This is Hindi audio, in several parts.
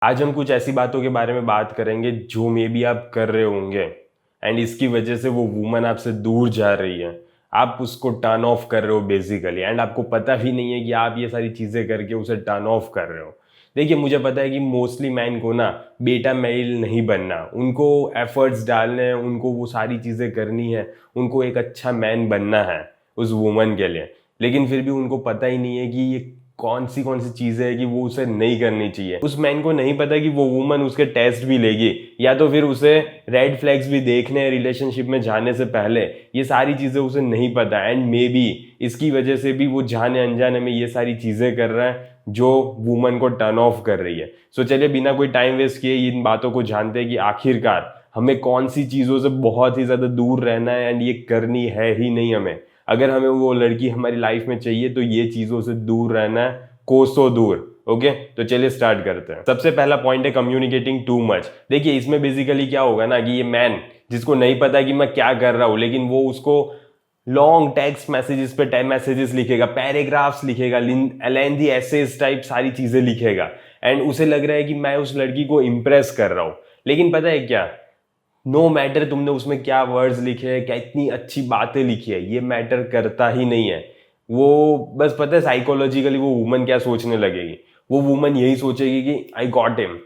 आज हम कुछ ऐसी बातों के बारे में बात करेंगे जो मे बी आप कर रहे होंगे एंड इसकी वजह से वो वुमन आपसे दूर जा रही है। आप उसको टर्न ऑफ कर रहे हो बेसिकली एंड आपको पता भी नहीं है कि आप ये सारी चीज़ें करके उसे टर्न ऑफ कर रहे हो। देखिए, मुझे पता है कि मोस्टली मैन को ना बेटा मेल नहीं बनना, उनको एफर्ट्स डालने हैं, उनको वो सारी चीज़ें करनी है, उनको एक अच्छा मैन बनना है उस वुमन के लिए। लेकिन फिर भी उनको पता ही नहीं है कि ये कौन सी चीजें है कि वो उसे नहीं करनी चाहिए। उस मैन को नहीं पता कि वो वुमन उसके टेस्ट भी लेगी या तो फिर उसे रेड फ्लैग्स भी देखने हैं रिलेशनशिप में जाने से पहले। ये सारी चीजें उसे नहीं पता एंड मे बी इसकी वजह से भी वो जाने अनजाने में ये सारी चीजें कर रहा है जो वुमन को टर्न ऑफ कर रही है। सो चलिए बिना कोई टाइम वेस्ट किए इन बातों को जानते हैं कि आखिरकार हमें कौन सी चीजों से बहुत ही ज्यादा दूर रहना है एंड ये करनी है ही नहीं हमें। अगर हमें वो लड़की हमारी लाइफ में चाहिए तो ये चीजों से दूर रहना है, कोसों दूर। ओके, तो चलिए स्टार्ट करते हैं। सबसे पहला पॉइंट है कम्युनिकेटिंग टू मच। देखिए, इसमें बेसिकली क्या होगा ना कि ये मैन जिसको नहीं पता कि मैं क्या कर रहा हूं, लेकिन वो उसको लॉन्ग टेक्स्ट मैसेजेस पे टाइम मैसेजेस लिखेगा, पैराग्राफ्स लिखेगा, लेंथी एसेज टाइप सारी चीजें लिखेगा एंड उसे लग रहा है कि मैं उस लड़की को इंप्रेस कर रहा हूं। लेकिन पता है क्या, नो मैटर तुमने उसमें क्या वर्ड्स लिखे हैं, क्या इतनी अच्छी बातें लिखी है, ये मैटर करता ही नहीं है। वो बस पता है साइकोलॉजिकली वो वुमन क्या सोचने लगेगी, वो वुमन यही सोचेगी कि आई गॉट हिम,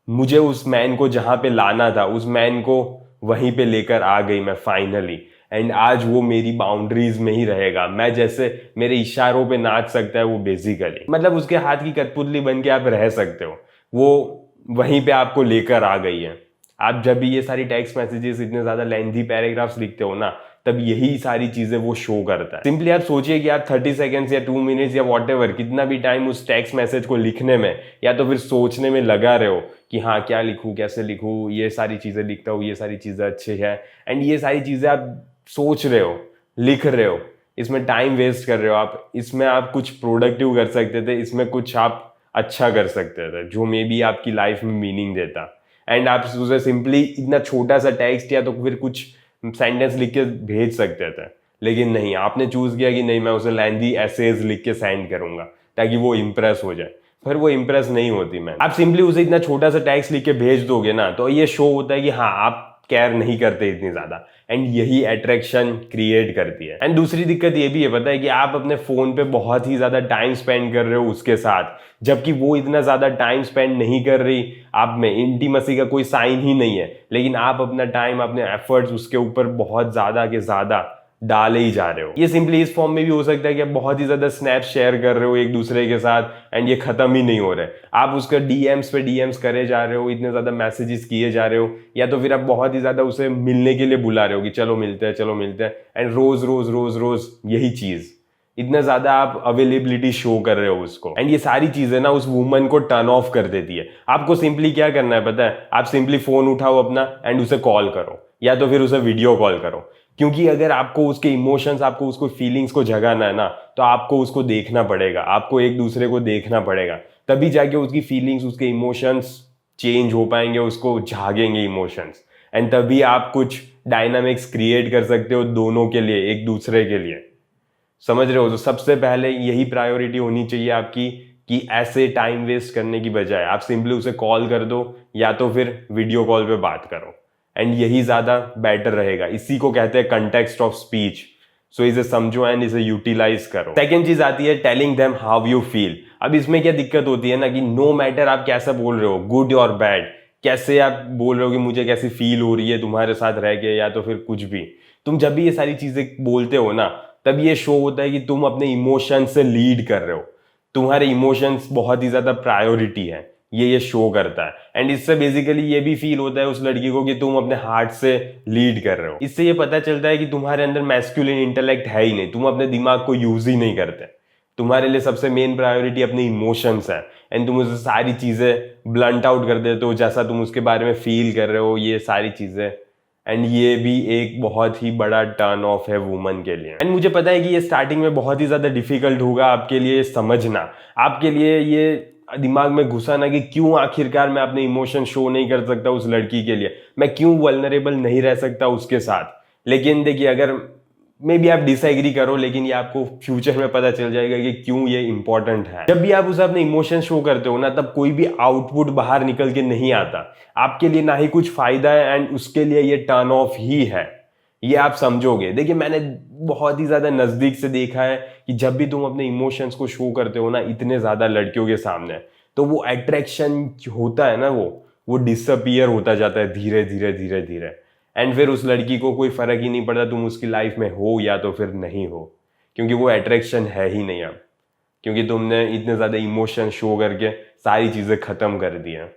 मुझे उस मैन को जहां पे लाना था उस मैन को वहीं पे लेकर आ गई मैं फाइनली। एंड आज वो मेरी बाउंड्रीज में ही रहेगा, मैं जैसे मेरे इशारों पे नाच सकता है वो बेसिकली, मतलब उसके हाथ की कठपुतली बन के आप रह सकते हो। वो वहीं पे आपको लेकर आ गई है। आप जब भी ये सारी टेक्स्ट मैसेजेस इतने ज्यादा लेंथी पैराग्राफ्स लिखते हो ना, तब यही सारी चीजें वो शो करता है। सिंपली आप सोचिए कि आप 30 सेकेंड्स या 2 मिनट्स या वॉट एवर कितना भी टाइम उस टेक्स्ट मैसेज को लिखने में या तो फिर सोचने में लगा रहे हो कि हाँ क्या लिखूं, कैसे लिखूं, ये सारी चीजें लिखता हूँ, ये सारी चीजें अच्छी है एंड ये सारी चीजें आप सोच रहे हो, लिख रहे हो, इसमें टाइम वेस्ट कर रहे हो आप। इसमें आप कुछ प्रोडक्टिव कर सकते थे, इसमें कुछ आप अच्छा कर सकते थे जो मे बी आपकी लाइफ में मीनिंग देता। एंड आप उसे सिंपली इतना छोटा सा टेक्स्ट या तो फिर कुछ सेंटेंस लिख के भेज सकते थे, लेकिन नहीं, आपने चूज किया कि नहीं मैं उसे लेंथी एसेज लिख के सेंड करूंगा ताकि वो इंप्रेस हो जाए। फिर वो इंप्रेस नहीं होती मैन। आप सिंपली उसे इतना छोटा सा टेक्स्ट लिख के भेज दोगे ना तो ये शो होता है कि हाँ आप केयर नहीं करते इतनी ज्यादा एंड यही अट्रैक्शन क्रिएट करती है। एंड दूसरी दिक्कत ये भी है, पता है कि आप अपने फोन पे बहुत ही ज्यादा टाइम स्पेंड कर रहे हो उसके साथ, जबकि वो इतना ज्यादा टाइम स्पेंड नहीं कर रही, आप में इंटीमेसी का कोई साइन ही नहीं है, लेकिन आप अपना टाइम अपने एफर्ट्स उसके ऊपर बहुत ज्यादा के ज्यादा डाले ही जा रहे हो। ये सिंपली इस फॉर्म में भी हो सकता है कि आप बहुत ही ज्यादा स्नैप शेयर कर रहे हो एक दूसरे के साथ एंड ये खत्म ही नहीं हो रहे। आप उसका डीएम्स पे डीएम्स करे जा रहे हो, इतने ज्यादा मैसेजेस किए जा रहे हो, या तो फिर आप बहुत ही ज्यादा उसे मिलने के लिए बुला रहे हो कि चलो मिलते हैं, चलो मिलते हैं एंड रोज रोज रोज रोज यही चीज, इतना ज्यादा आप अवेलेबिलिटी शो कर रहे हो उसको एंड ये सारी चीजें ना उस वुमन को टर्न ऑफ कर देती है। आपको सिंपली क्या करना है पता है, आप सिंपली फोन उठाओ अपना एंड उसे कॉल करो या तो फिर उसे वीडियो कॉल करो। क्योंकि अगर आपको उसके इमोशंस, आपको उसको फीलिंग्स को जगाना है ना, तो आपको उसको देखना पड़ेगा, आपको एक दूसरे को देखना पड़ेगा, तभी जाके उसकी फीलिंग्स, उसके इमोशंस चेंज हो पाएंगे, उसको जागेंगे इमोशंस एंड तभी आप कुछ डायनामिक्स क्रिएट कर सकते हो दोनों के लिए, एक दूसरे के लिए। समझ रहे हो? तो सबसे पहले यही प्रायोरिटी होनी चाहिए आपकी कि ऐसे टाइम वेस्ट करने की बजाय आप सिंपली उसे कॉल कर दो या तो फिर वीडियो कॉल पे बात करो एंड यही ज्यादा बेटर रहेगा। इसी को कहते हैं कंटेक्स्ट ऑफ स्पीच। सो इसे समझो एंड इसे यूटिलाइज करो। सेकेंड चीज आती है telling them how you feel. अब इसमें क्या दिक्कत होती है ना कि नो मैटर आप कैसा बोल रहे हो, गुड और बैड, कैसे आप बोल रहे हो कि मुझे कैसी फील हो रही है तुम्हारे साथ रह के या तो फिर कुछ भी, तुम जब भी ये सारी चीजें बोलते हो ना तब ये शो होता है कि तुम अपने इमोशंस से लीड कर रहे हो, तुम्हारे इमोशंस बहुत ही ज्यादा प्रायोरिटी है, ये शो करता है एंड इससे बेसिकली ये भी फील होता है उस लड़की को कि तुम अपने हार्ट से लीड कर रहे हो। इससे ये पता चलता है कि तुम्हारे अंदर मैस्कुलिन इंटेलेक्ट है ही नहीं, तुम अपने दिमाग को यूज ही नहीं करते, तुम्हारे लिए सबसे मेन प्रायोरिटी अपने इमोशंस है एंड तुम उसे सारी चीजें ब्लंट आउट कर देते हो जैसा तुम उसके बारे में फील कर रहे हो, ये सारी चीजें। एंड ये भी एक बहुत ही बड़ा टर्न ऑफ है वुमन के लिए। एंड मुझे पता है कि ये स्टार्टिंग में बहुत ही ज्यादा डिफिकल्ट होगा आपके लिए समझना, आपके लिए ये दिमाग में घुसा ना कि क्यों आखिरकार मैं अपने इमोशन शो नहीं कर सकता उस लड़की के लिए, मैं क्यों वल्नरेबल नहीं रह सकता उसके साथ। लेकिन देखिए, अगर मे बी आप डिसएग्री करो, लेकिन ये आपको फ्यूचर में पता चल जाएगा कि क्यों ये इंपॉर्टेंट है। जब भी आप उसे अपने इमोशन शो करते हो ना, तब कोई भी आउटपुट बाहर निकल के नहीं आता आपके लिए, ना ही कुछ फायदा है, एंड उसके लिए ये टर्न ऑफ ही है, ये आप समझोगे। देखिए, मैंने बहुत ही ज्यादा नजदीक से देखा है कि जब भी तुम अपने इमोशंस को शो करते हो ना इतने ज्यादा लड़कियों के सामने, तो वो अट्रैक्शन होता है ना, वो डिसअपियर होता जाता है धीरे धीरे धीरे धीरे। एंड फिर उस लड़की को कोई फर्क ही नहीं पड़ता तुम उसकी लाइफ में हो या तो फिर नहीं हो, क्योंकि वो अट्रैक्शन है ही नहीं अब, क्योंकि तुमने इतने ज्यादा इमोशन शो करके सारी चीजें खत्म कर दी हैं।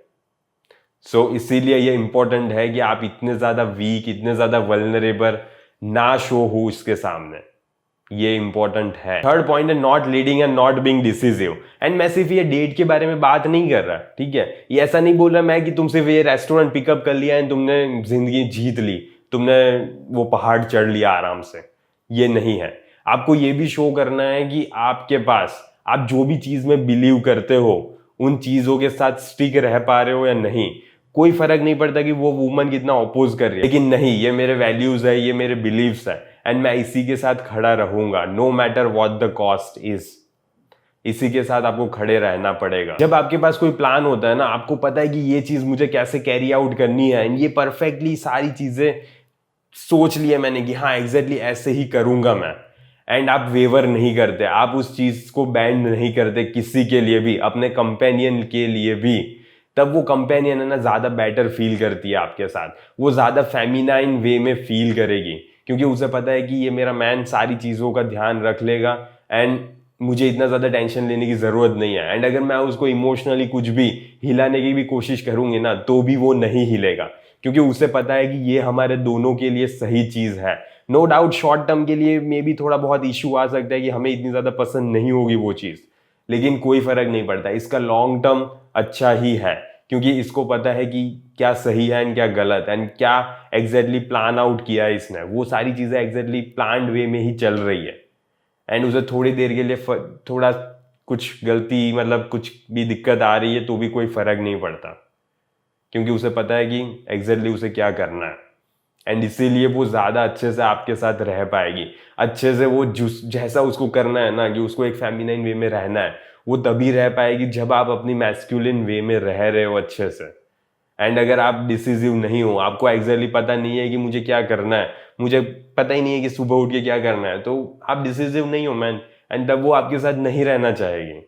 सो इसीलिए ये इंपॉर्टेंट है कि आप इतने ज्यादा वीक, इतने ज्यादा वल्नरेबल ना शो हो उसके सामने, ये इंपॉर्टेंट है। थर्ड पॉइंट है not leading and not being decisive. And मैं सिर्फ ये डेट के बारे में बात नहीं कर रहा, ठीक है, ये ऐसा नहीं बोल रहा मैं कि तुम सिर्फ ये रेस्टोरेंट पिकअप कर लिया एंड तुमने जिंदगी जीत ली, तुमने वो पहाड़ चढ़ लिया आराम से, ये नहीं है। आपको ये भी शो करना है कि आपके पास आप जो भी चीज में बिलीव करते हो उन चीजों के साथ स्टिक रह पा रहे हो या नहीं। कोई फर्क नहीं पड़ता कि वो वुमन कितना अपोज कर रही है, लेकिन नहीं, ये मेरे वैल्यूज है, ये मेरे बिलीव्स है, एंड मैं इसी के साथ खड़ा रहूंगा no matter what the cost is. इसी के साथ आपको खड़े रहना पड़ेगा। जब आपके पास कोई प्लान होता है ना, आपको पता है कि ये चीज मुझे कैसे कैरी आउट करनी है, एंड ये परफेक्टली सारी चीजें सोच लिया मैंने कि हाँ एग्जैक्टली ऐसे ही करूंगा मैं, एंड आप वेवर नहीं करते, आप उस चीज को बैंड नहीं करते किसी के लिए भी, अपने कंपेनियन के लिए भी, तब वो कंपेनियन है ना ज्यादा बेटर फील करती है आपके साथ, वो ज्यादा फेमिनाइन वे में फील करेगी, क्योंकि उसे पता है कि ये मेरा मैन सारी चीजों का ध्यान रख लेगा एंड मुझे इतना ज्यादा टेंशन लेने की जरूरत नहीं है। एंड अगर मैं उसको इमोशनली कुछ भी हिलाने की भी कोशिश करूंगी ना, तो भी वो नहीं हिलेगा, क्योंकि उसे पता है कि ये हमारे दोनों के लिए सही चीज है। नो डाउट शॉर्ट टर्म के लिए मे बी थोड़ा बहुत इश्यू आ सकता है कि हमें इतनी ज्यादा पसंद नहीं होगी वो चीज, लेकिन कोई फर्क नहीं पड़ता, इसका लॉन्ग टर्म अच्छा ही है, क्योंकि इसको पता है कि क्या सही है एंड क्या गलत, एंड क्या एग्जैक्टली प्लान आउट किया है इसने, वो सारी चीजें एग्जैक्टली प्लान्ड वे में ही चल रही है। एंड उसे थोड़ी देर के लिए थोड़ा कुछ गलती, मतलब कुछ भी दिक्कत आ रही है तो भी कोई फर्क नहीं पड़ता, क्योंकि उसे पता है कि एग्जैक्टली उसे क्या करना है, एंड इसीलिए वो ज्यादा अच्छे से आपके साथ रह पाएगी, अच्छे से वो जैसा उसको करना है ना, कि उसको एक फेमिनाइन वे में रहना है, वो तभी रह पाएगी जब आप अपनी मैस्कुलिन वे में रह रहे हो अच्छे से। एंड अगर आप डिसिसिव नहीं हो, आपको एग्जैक्टली पता नहीं है कि मुझे क्या करना है, मुझे पता ही नहीं है कि सुबह उठ के क्या करना है, तो आप डिसिसिव नहीं हो मैन, एंड तब वो आपके साथ नहीं रहना चाहेगी,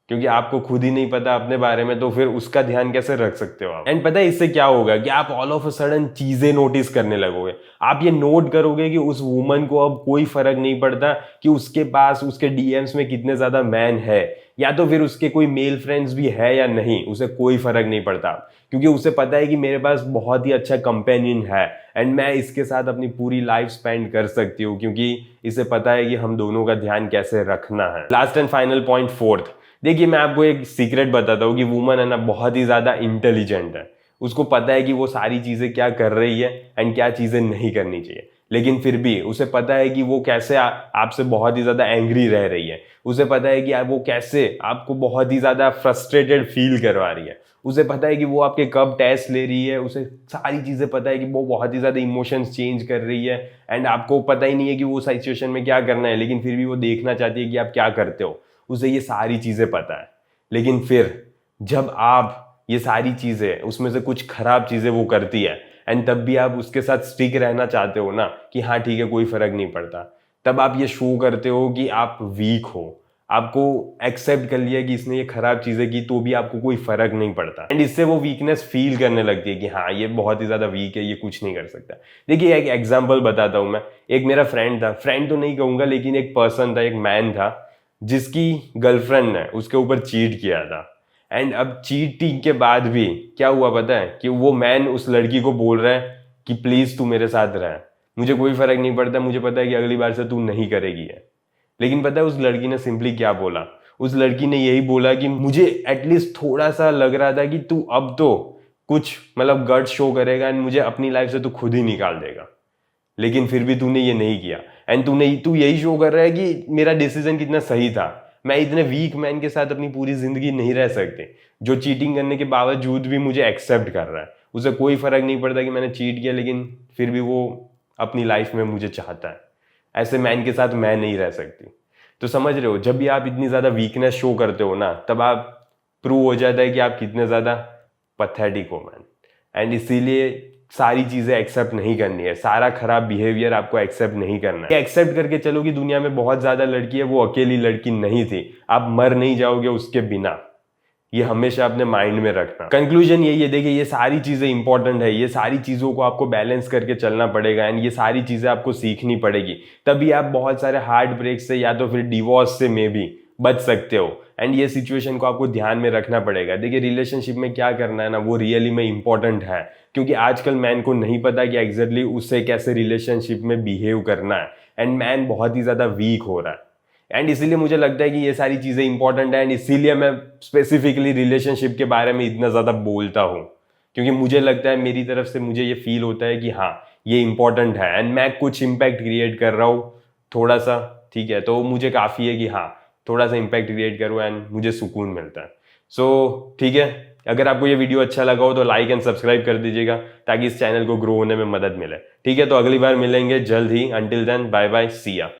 क्योंकि आपको खुद ही नहीं पता अपने बारे में, तो फिर उसका ध्यान कैसे रख सकते हो आप। एंड पता है इससे क्या होगा कि आप ऑल ऑफ अ सडन चीजें नोटिस करने लगोगे, आप ये नोट करोगे कि उस वुमन को अब कोई फर्क नहीं पड़ता कि उसके पास उसके डीएम्स में कितने ज्यादा मैन है, या तो फिर उसके कोई मेल फ्रेंड्स भी है या नहीं, उसे कोई फर्क नहीं पड़ता, क्योंकि उसे पता है कि मेरे पास बहुत ही अच्छा कंपेनियन है एंड मैं इसके साथ अपनी पूरी लाइफ स्पेंड कर सकती हूँ, क्योंकि इसे पता है कि हम दोनों का ध्यान कैसे रखना है। Last and final point, fourth. देखिए, मैं आपको एक सीक्रेट बताता हूँ कि वुमन है ना बहुत ही ज्यादा इंटेलिजेंट है, उसको पता है कि वो सारी चीजें क्या कर रही है एंड क्या चीजें नहीं करनी चाहिए, लेकिन फिर भी उसे पता है कि वो कैसे आपसे बहुत ही ज्यादा एंग्री रह रही है, उसे पता है कि वो कैसे आपको बहुत ही ज्यादा फ्रस्ट्रेटेड फील करवा रही है, उसे पता है कि वो आपके कब टेस्ट ले रही है, उसे सारी चीजें पता है कि वो बहुत ही ज्यादा इमोशंस चेंज कर रही है, एंड आपको पता ही नहीं है कि वो सिचुएशन में क्या करना है, लेकिन फिर भी वो देखना चाहती है कि आप क्या करते हो, उसे ये सारी चीजें पता है। लेकिन फिर जब आप ये सारी चीजें, उसमें से कुछ खराब चीजें वो करती है, एंड तब भी आप उसके साथ स्टिक रहना चाहते हो ना, कि हाँ ठीक है कोई फर्क नहीं पड़ता, तब आप ये शो करते हो कि आप वीक हो, आपको एक्सेप्ट कर लिया कि इसने ये खराब चीजें की तो भी आपको कोई फर्क नहीं पड़ता, एंड इससे वो वीकनेस फील करने लगती है कि हाँ ये बहुत ही ज्यादा वीक है, ये कुछ नहीं कर सकता। देखिए, एक एग्जांपल बताता हूं मैं। एक मेरा फ्रेंड था, फ्रेंड तो नहीं कहूंगा, लेकिन एक पर्सन था, एक मैन था, जिसकी गर्लफ्रेंड ने उसके ऊपर चीट किया था। एंड अब चीटिंग के बाद भी क्या हुआ पता है, कि वो मैन उस लड़की को बोल रहा है कि प्लीज तू मेरे साथ रह, मुझे कोई फर्क नहीं पड़ता, मुझे पता है कि अगली बार से तू नहीं करेगी है। लेकिन पता है उस लड़की ने सिंपली क्या बोला, उस लड़की ने यही बोला कि मुझे एटलीस्ट थोड़ा सा लग रहा था कि तू अब तो कुछ मतलब गट्स शो करेगा एंड मुझे अपनी लाइफ से तू खुद ही निकाल देगा, लेकिन फिर भी तूने ये नहीं किया, एंड तू यही शो कर रहा है कि मेरा डिसीजन कितना सही था, मैं इतने वीक मैन के साथ अपनी पूरी जिंदगी नहीं रह सकते, जो चीटिंग करने के बावजूद भी मुझे एक्सेप्ट कर रहा है, उसे कोई फर्क नहीं पड़ता कि मैंने चीट किया, लेकिन फिर भी वो अपनी लाइफ में मुझे चाहता है। ऐसे मैन के साथ मैं नहीं रह सकती। तो समझ रहे हो, जब भी आप इतनी ज़्यादा वीकनेस शो करते हो ना, तब आप प्रूव हो जाता है कि आप कितने ज़्यादा पथेटिक हो मैन। एंड इसीलिए सारी चीज़ें एक्सेप्ट नहीं करनी है, सारा खराब बिहेवियर आपको एक्सेप्ट नहीं करना है। एक्सेप्ट करके चलो कि दुनिया में बहुत ज़्यादा लड़की है, वो अकेली लड़की नहीं थी, आप मर नहीं जाओगे उसके बिना। ये हमेशा अपने माइंड में रखना। कंक्लूजन यही है, देखिए ये सारी चीजें इंपॉर्टेंट है, ये सारी चीजों को आपको बैलेंस करके चलना पड़ेगा एंड ये सारी चीजें आपको सीखनी पड़ेगी, तभी आप बहुत सारे हार्ट ब्रेक से या तो फिर डिवोर्स से में भी बच सकते हो। एंड ये सिचुएशन को आपको ध्यान में रखना पड़ेगा। देखिए रिलेशनशिप में क्या करना है ना, वो रियली में इंपॉर्टेंट है, क्योंकि आजकल मैन को नहीं पता कि एग्जैक्टली उससे कैसे रिलेशनशिप में बिहेव करना है एंड मैन बहुत ही ज्यादा वीक हो रहा है। एंड इसीलिए मुझे लगता है कि ये सारी चीज़ें इंपॉर्टेंट है एंड इसीलिए मैं स्पेसिफिकली रिलेशनशिप के बारे में इतना ज़्यादा बोलता हूँ, क्योंकि मुझे लगता है, मेरी तरफ से मुझे ये फील होता है कि हाँ ये इंपॉर्टेंट है एंड मैं कुछ इम्पैक्ट क्रिएट कर रहा हूँ थोड़ा सा, ठीक है, तो मुझे काफ़ी है कि हाँ थोड़ा सा इम्पैक्ट क्रिएट करूँ एंड मुझे सुकून मिलता है। सो ठीक है, अगर आपको ये वीडियो अच्छा लगा हो तो लाइक एंड सब्सक्राइब कर दीजिएगा ताकि इस चैनल को ग्रो होने में मदद मिले। ठीक है, तो अगली बार मिलेंगे जल्द ही। अंटिल देन बाय बाय, सी या।